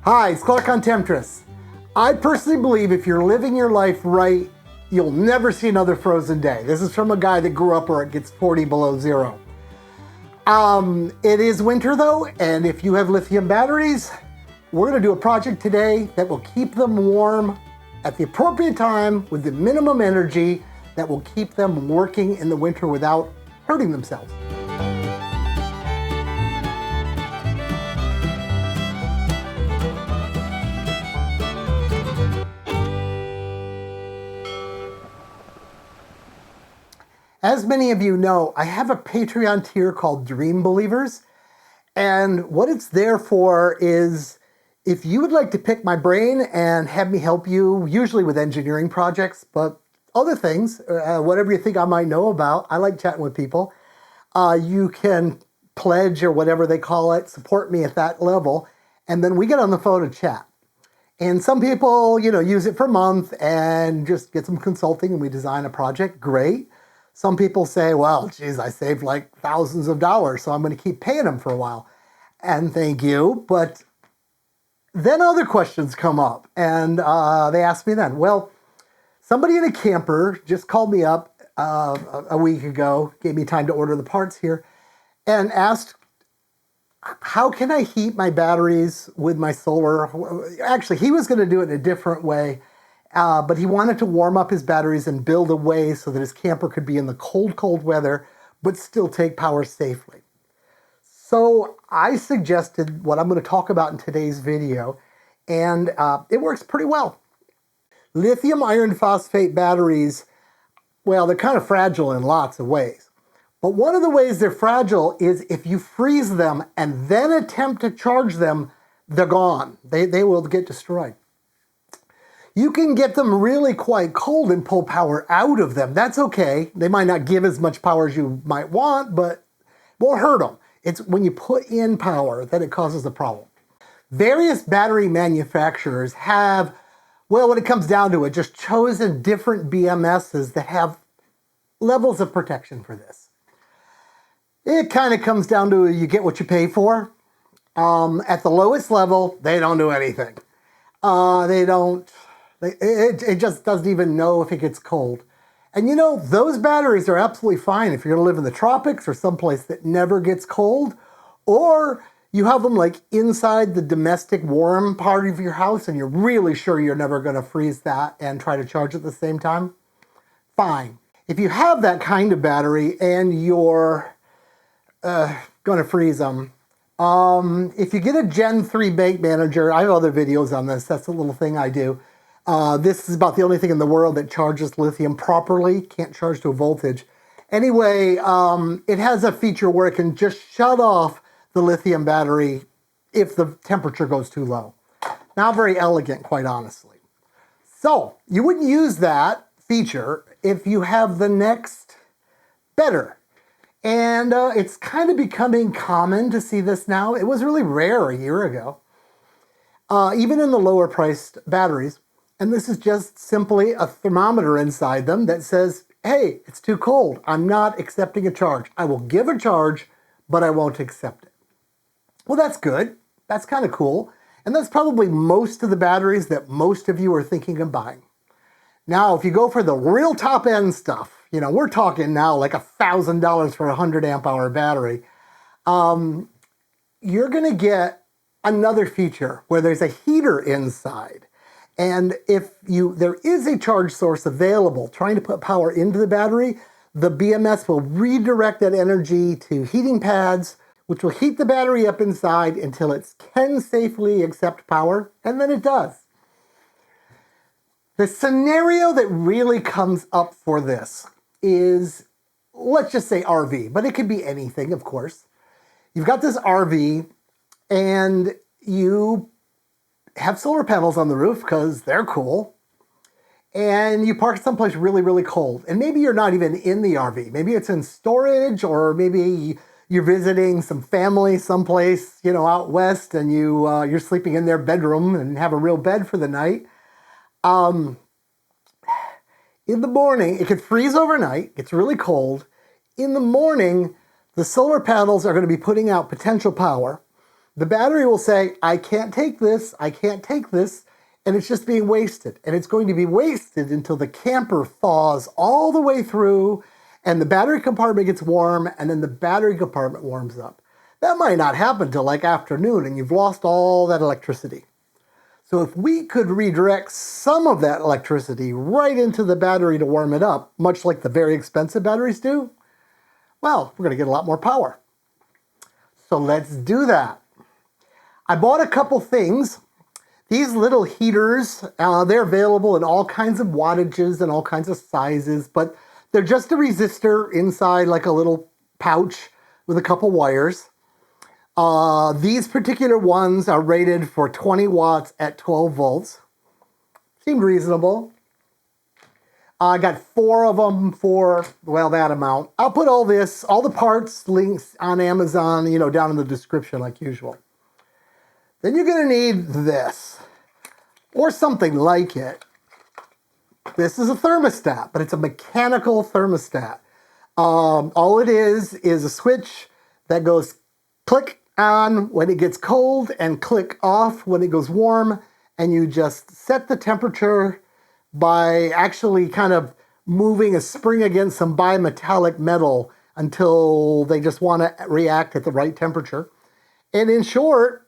Hi, it's Clark on Temptress. I personally believe if you're living your life right, you'll never see another frozen day. This is from a guy that grew up where it gets 40 below zero. It is winter though, and if you have lithium batteries, we're gonna do a project today that will keep them warm at the appropriate time with the minimum energy that will keep them working in the winter without hurting themselves. As many of you know, I have a Patreon tier called Dream Believers, and what it's there for is if you would like to pick my brain and have me help you, usually with engineering projects, but other things, whatever you think I might know about, I like chatting with people. You can pledge or whatever they call it, support me at that level, and then we get on the phone and chat. And some people, use it for a month and just get some consulting and we design a project, great. Some people say, well, geez, I saved like thousands of dollars, so I'm going to keep paying them for a while. And thank you. But then other questions come up, and they ask me then, well, somebody in a camper just called me up a week ago, gave me time to order the parts here, and asked, how can I heat my batteries with my solar? Actually, he was going to do it in a different way. But he wanted to warm up his batteries and build a way so that his camper could be in the cold, cold weather, but still take power safely. So I suggested what I'm going to talk about in today's video, and it works pretty well. Lithium iron phosphate batteries, well, they're kind of fragile in lots of ways. But one of the ways they're fragile is if you freeze them and then attempt to charge them, they're gone. They will get destroyed. You can get them really quite cold and pull power out of them. That's okay. They might not give as much power as you might want, but won't hurt them. It's when you put in power that it causes the problem. Various battery manufacturers have, well, when it comes down to it, just chosen different BMSs that have levels of protection for this. It kind of comes down to you get what you pay for. At the lowest level, they don't do anything. It just doesn't even know if it gets cold. And those batteries are absolutely fine if you're going to live in the tropics or someplace that never gets cold, or you have them like inside the domestic warm part of your house and you're really sure you're never going to freeze that and try to charge at the same time. Fine. If you have that kind of battery and you're going to freeze them, if you get a Gen 3 BankManager, I have other videos on this, that's a little thing I do. This is about the only thing in the world that charges lithium properly, can't charge to a voltage. Anyway, it has a feature where it can just shut off the lithium battery if the temperature goes too low. Not very elegant, quite honestly. So, you wouldn't use that feature if you have the next better. And it's kind of becoming common to see this now. It was really rare a year ago, even in the lower priced batteries. And this is just simply a thermometer inside them that says, hey, it's too cold. I'm not accepting a charge. I will give a charge, but I won't accept it. Well, that's good. That's kind of cool. And that's probably most of the batteries that most of you are thinking of buying. Now, if you go for the real top end stuff, we're talking now like $1,000 for a 100 amp hour battery. You're going to get another feature where there's a heater inside. And if there is a charge source available trying to put power into the battery, the BMS will redirect that energy to heating pads, which will heat the battery up inside until it can safely accept power, and then it does. The scenario that really comes up for this is, let's just say RV, but it could be anything, of course. You've got this RV, and you have solar panels on the roof because they're cool, and you park someplace really, really cold. And maybe you're not even in the RV. Maybe it's in storage, or maybe you're visiting some family someplace, out west, and you're sleeping in their bedroom and have a real bed for the night. In the morning, it could freeze overnight. It's really cold. In the morning, the solar panels are going to be putting out potential power. the battery will say, I can't take this, I can't take this, and it's just being wasted. And it's going to be wasted until the camper thaws all the way through and the battery compartment gets warm, and then the battery compartment warms up. That might not happen till like afternoon, and you've lost all that electricity. So if we could redirect some of that electricity right into the battery to warm it up, much like the very expensive batteries do, well, we're going to get a lot more power. So let's do that. I bought a couple things. These little heaters, they're available in all kinds of wattages and all kinds of sizes, but they're just a resistor inside like a little pouch with a couple wires. These particular ones are rated for 20 watts at 12 volts. Seemed reasonable. I got 4 of them for, well, that amount. I'll put all the parts links on Amazon, down in the description like usual. Then you're going to need this, or something like it. This is a thermostat, but it's a mechanical thermostat. All it is a switch that goes click on when it gets cold and click off when it goes warm, and you just set the temperature by actually kind of moving a spring against some bimetallic metal until they just want to react at the right temperature. And in short,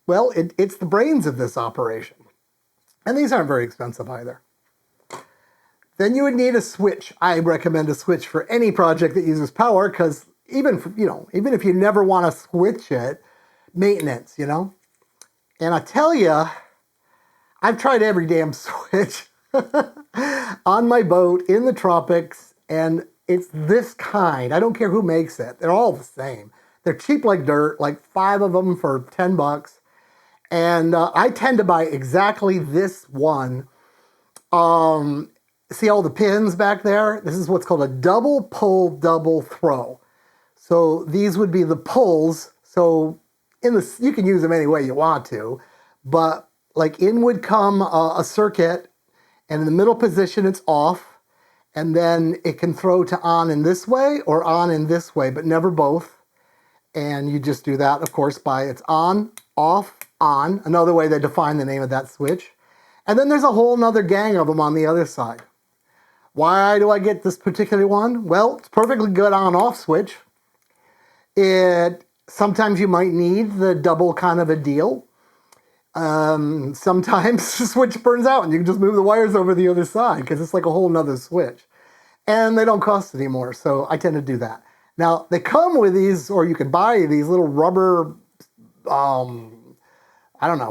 it's the brains of this operation. And these aren't very expensive either. Then you would need a switch. I recommend a switch for any project that uses power, because even if you never want to switch it, maintenance, And I tell you, I've tried every damn switch on my boat in the tropics, and it's this kind. I don't care who makes it. They're all the same. They're cheap like dirt, like 5 of them for $10. And I tend to buy exactly this one. See all the pins back there? This is what's called a double pull, double throw. So these would be the pulls. So you can use them any way you want to, but like in would come a circuit, and in the middle position it's off, and then it can throw to on in this way or on in this way, but never both. And you just do that, of course, by it's on, off, on, another way they define the name of that switch. And then there's a whole nother gang of them on the other side. Why do I get this particular one? Well, it's perfectly good on-off switch. Sometimes you might need the double kind of a deal. Sometimes the switch burns out and you can just move the wires over the other side because it's like a whole nother switch. And they don't cost anymore, so I tend to do that. Now, they come with these, or you can buy these little rubber,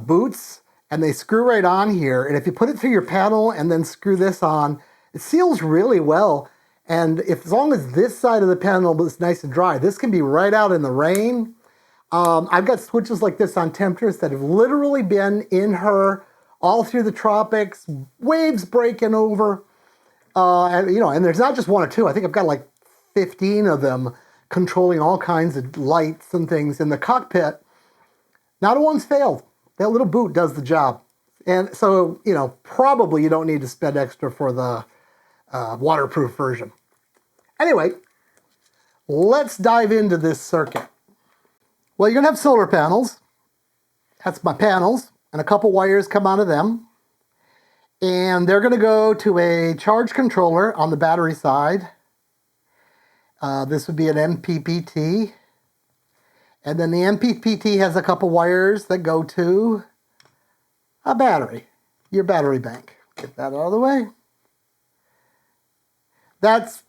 boots, and they screw right on here. And if you put it through your panel and then screw this on, it seals really well. And as long as this side of the panel is nice and dry, this can be right out in the rain. I've got switches like this on Temptress that have literally been in her all through the tropics, waves breaking over. And there's not just 1 or 2. I think I've got like 15 of them controlling all kinds of lights and things in the cockpit. Not a one's failed. That little boot does the job. And so, probably you don't need to spend extra for the waterproof version. Anyway, let's dive into this circuit. Well, you're going to have solar panels. That's my panels, and a couple wires come out of them. And they're going to go to a charge controller on the battery side. This would be an MPPT. And then the MPPT has a couple wires that go to a battery, your battery bank. Get that out of the way. That's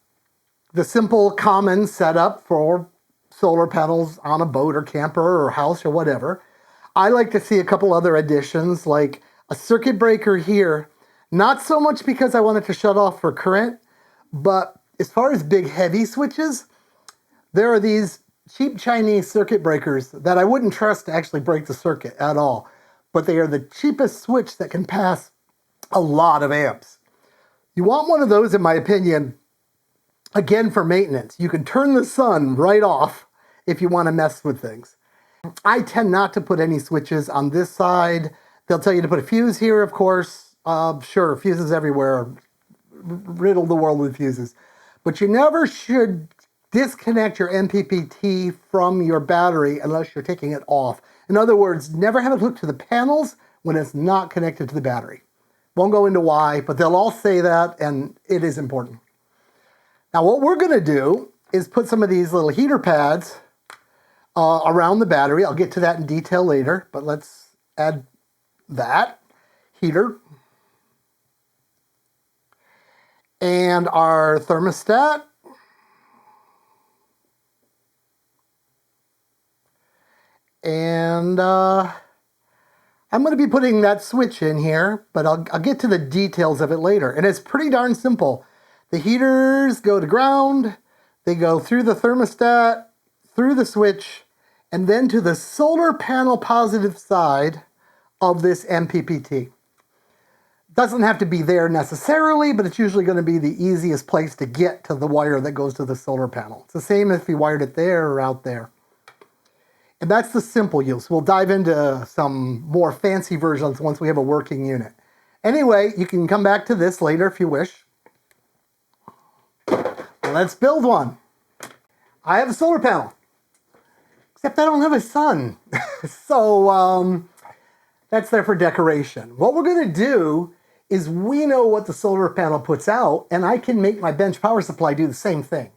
the simple common setup for solar panels on a boat or camper or house or whatever. I like to see a couple other additions, like a circuit breaker here. Not so much because I want it to shut off for current, but as far as big heavy switches, there are these cheap Chinese circuit breakers that I wouldn't trust to actually break the circuit at all. But they are the cheapest switch that can pass a lot of amps. You want one of those, in my opinion, again for maintenance. You can turn the sun right off if you want to mess with things. I tend not to put any switches on this side. They'll tell you to put a fuse here, of course. Sure, fuses everywhere. Riddle the world with fuses. But you never should disconnect your MPPT from your battery unless you're taking it off. In other words, never have it hooked to the panels when it's not connected to the battery. Won't go into why, but they'll all say that, and it is important. Now what we're going to do is put some of these little heater pads around the battery. I'll get to that in detail later, but let's add that heater and our thermostat. And I'm going to be putting that switch in here, but I'll get to the details of it later. And it's pretty darn simple. The heaters go to ground, they go through the thermostat, through the switch, and then to the solar panel positive side of this MPPT. Doesn't have to be there necessarily, but it's usually going to be the easiest place to get to the wire that goes to the solar panel. It's the same if you wired it there or out there. And that's the simple use. We'll dive into some more fancy versions once we have a working unit. Anyway, you can come back to this later if you wish. Let's build one. I have a solar panel, except I don't have a sun. So that's there for decoration. What we're going to do is we know what the solar panel puts out, and I can make my bench power supply do the same thing.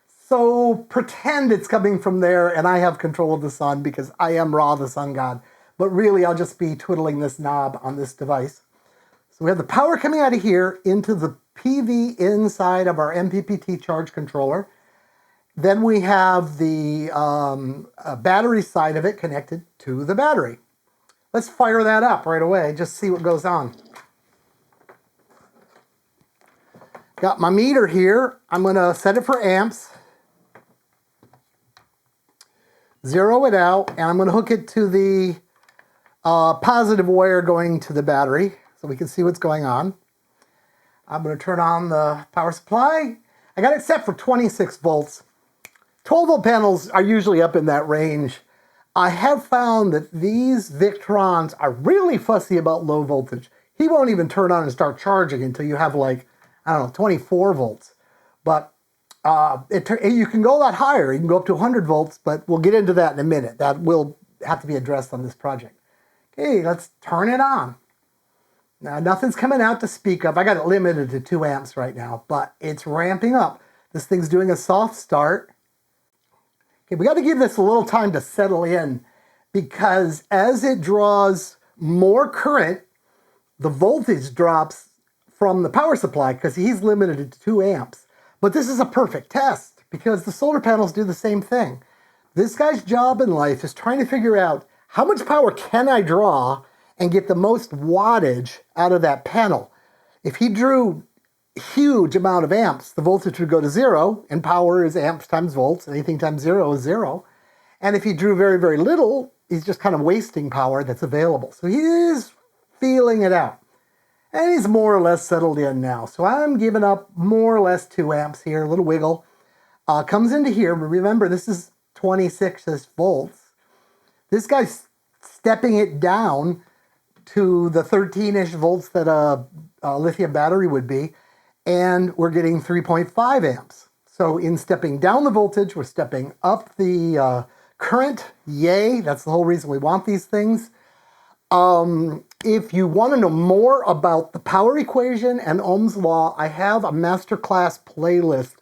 So pretend it's coming from there and I have control of the sun because I am Ra, the sun god. But really, I'll just be twiddling this knob on this device. So we have the power coming out of here into the PV inside of our MPPT charge controller. Then we have the battery side of it connected to the battery. Let's fire that up right away, just see what goes on. Got my meter here. I'm going to set it for amps. Zero it out, and I'm going to hook it to the positive wire going to the battery so we can see what's going on. I'm going to turn on the power supply. I got it set for 26 volts. 12 volt panels are usually up in that range. I have found that these Victrons are really fussy about low voltage. He won't even turn on and start charging until you have like, I don't know, 24 volts. But you can go a lot higher. You can go up to 100 volts, but we'll get into that in a minute. That will have to be addressed on this project. Okay, let's turn it on. Now, nothing's coming out to speak of. I got it limited to 2 amps right now, but it's ramping up. This thing's doing a soft start. Okay, we got to give this a little time to settle in because as it draws more current, the voltage drops from the power supply because he's limited to 2 amps. But this is a perfect test because the solar panels do the same thing. This guy's job in life is trying to figure out how much power can I draw and get the most wattage out of that panel. If he drew a huge amount of amps, the voltage would go to 0, and power is amps times volts. Anything times 0 is 0. And if he drew very, very little, he's just kind of wasting power that's available. So he is feeling it out. And he's more or less settled in now. So I'm giving up more or less 2 amps here, a little wiggle. Comes into here, but remember this is 26 volts. This guy's stepping it down to the 13-ish volts that a lithium battery would be. And we're getting 3.5 amps. So in stepping down the voltage, we're stepping up the current. Yay, that's the whole reason we want these things. If you want to know more about the power equation and Ohm's law, I have a masterclass playlist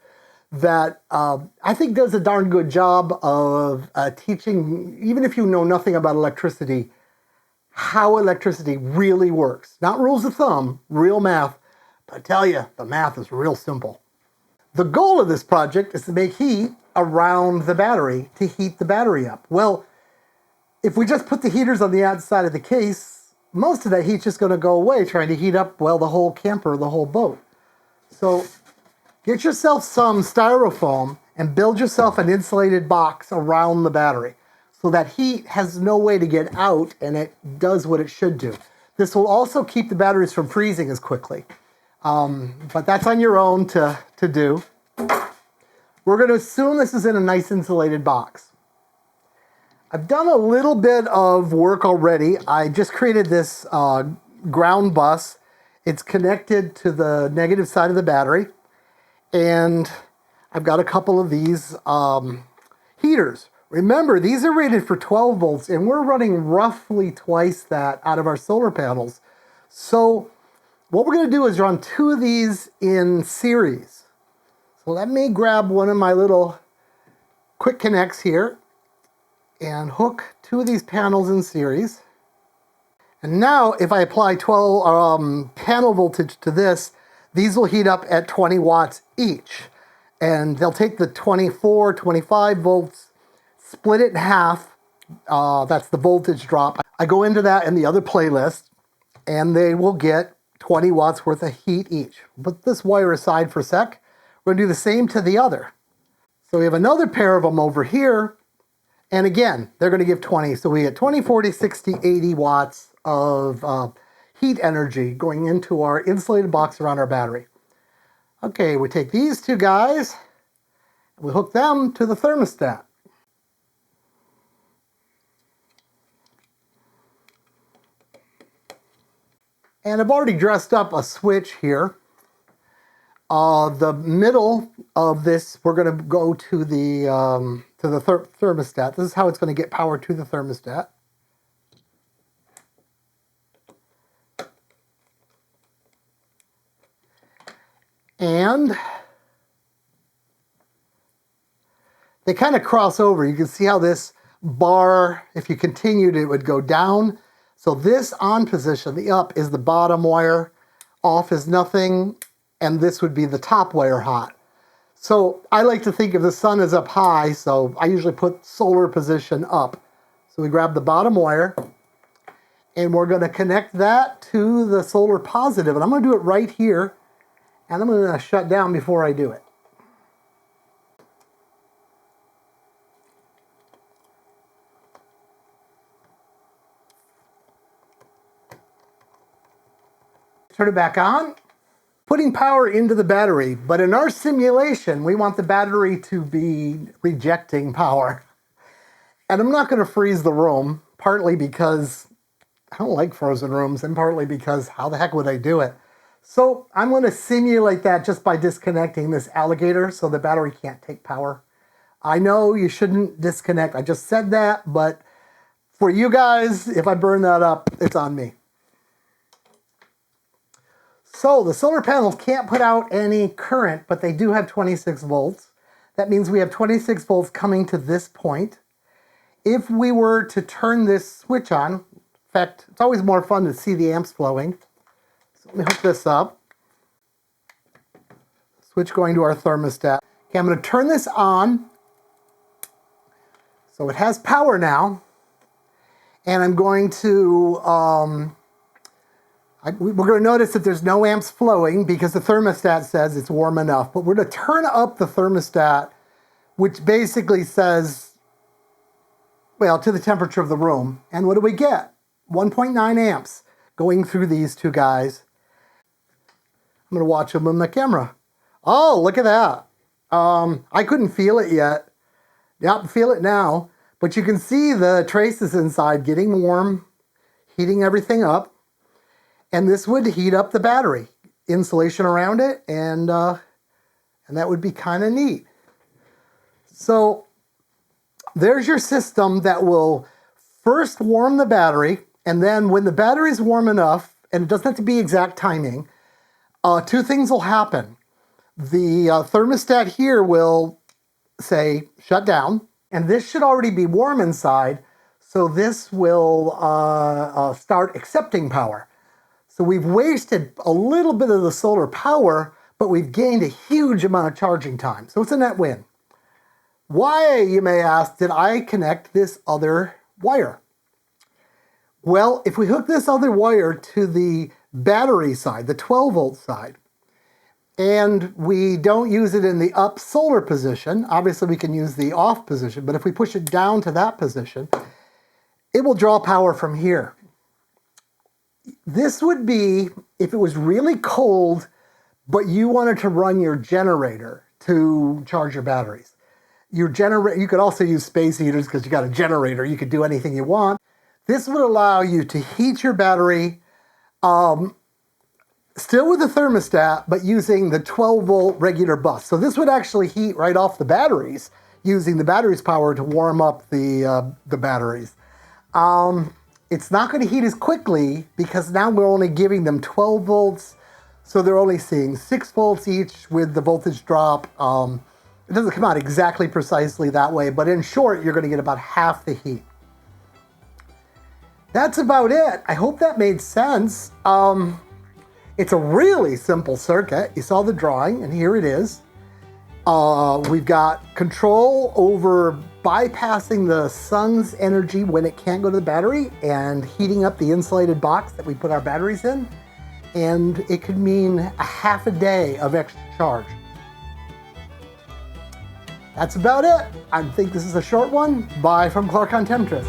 that I think does a darn good job of teaching, even if you know nothing about electricity, how electricity really works. Not rules of thumb, real math, but I tell you, the math is real simple. The goal of this project is to make heat around the battery to heat the battery up. Well, if we just put the heaters on the outside of the case, most of that heat's just going to go away trying to heat up, well, the whole camper, the whole boat. So get yourself some styrofoam and build yourself an insulated box around the battery so that heat has no way to get out and it does what it should do. This will also keep the batteries from freezing as quickly. But that's on your own to do. We're going to assume this is in a nice insulated box. I've done a little bit of work already. I just created this ground bus. It's connected to the negative side of the battery. And I've got a couple of these heaters. Remember, these are rated for 12 volts, and we're running roughly twice that out of our solar panels. So what we're going to do is run 2 of these in series. So let me grab one of my little quick connects here and hook 2 of these panels in series. And now if I apply 12 panel voltage to this, these will heat up at 20 watts each. And they'll take the 24, 25 volts, split it in half. That's the voltage drop. I go into that in the other playlist, and they will get 20 watts worth of heat each. Put this wire aside for a sec. We're gonna do the same to the other. So we have another pair of them over here, and again, they're gonna give 20. So we get 20, 40, 60, 80 watts of heat energy going into our insulated box around our battery. Okay, we take these 2 guys, and we hook them to the thermostat. And I've already dressed up a switch here. The middle of this, we're going to go to the thermostat. This is how it's going to get power to the thermostat. And they kind of cross over. You can see how this bar, if you continued, it would go down. So this on position, the up, is the bottom wire, off is nothing, and this would be the top wire hot. So I like to think if the sun is up high, so I usually put solar position up. So we grab the bottom wire, and we're going to connect that to the solar positive, and I'm going to do it right here, and I'm going to shut down before I do it. Turn it back on. Putting power into the battery, but in our simulation, we want the battery to be rejecting power. And I'm not going to freeze the room, partly because I don't like frozen rooms, and partly because how the heck would I do it? So I'm going to simulate that just by disconnecting this alligator so the battery can't take power. I know you shouldn't disconnect. I just said that, but for you guys, if I burn that up, it's on me. So the solar panels can't put out any current, but they do have 26 volts. That means we have 26 volts coming to this point. If we were to turn this switch on, in fact, it's always more fun to see the amps flowing. So let me hook this up. Switch going to our thermostat. Okay, I'm going to turn this on. So it has power now. And I'm going to... we're going to notice that there's no amps flowing because the thermostat says it's warm enough. But we're going to turn up the thermostat, which basically says, well, to the temperature of the room. And what do we get? 1.9 amps going through these 2 guys. I'm going to watch them on the camera. Oh, look at that. I couldn't feel it yet. Yep, feel it now. But you can see the traces inside getting warm, heating everything up. And this would heat up the battery, insulation around it, and that would be kind of neat. So there's your system that will first warm the battery, and then when the battery's warm enough, and it doesn't have to be exact timing, 2 things will happen. The thermostat here will say shut down, and this should already be warm inside, so this will start accepting power. So we've wasted a little bit of the solar power, but we've gained a huge amount of charging time. So it's a net win. Why, you may ask, did I connect this other wire? Well, if we hook this other wire to the battery side, the 12 volt side, and we don't use it in the up solar position, obviously we can use the off position, but if we push it down to that position, it will draw power from here. This would be if it was really cold, but you wanted to run your generator to charge your batteries. You could also use space heaters because you got a generator. You could do anything you want. This would allow you to heat your battery Still with the thermostat, but using the 12 volt regular bus. So this would actually heat right off the batteries, using the battery's power to warm up the batteries. It's not going to heat as quickly because now we're only giving them 12 volts. So they're only seeing 6 volts each with the voltage drop. It doesn't come out exactly precisely that way, but in short, you're going to get about half the heat. That's about it. I hope that made sense. It's a really simple circuit. You saw the drawing, and here it is. We've got control over bypassing the sun's energy when it can't go to the battery and heating up the insulated box that we put our batteries in. And it could mean a half a day of extra charge. That's about it. I think this is a short one. Bye from Clark on Temptress.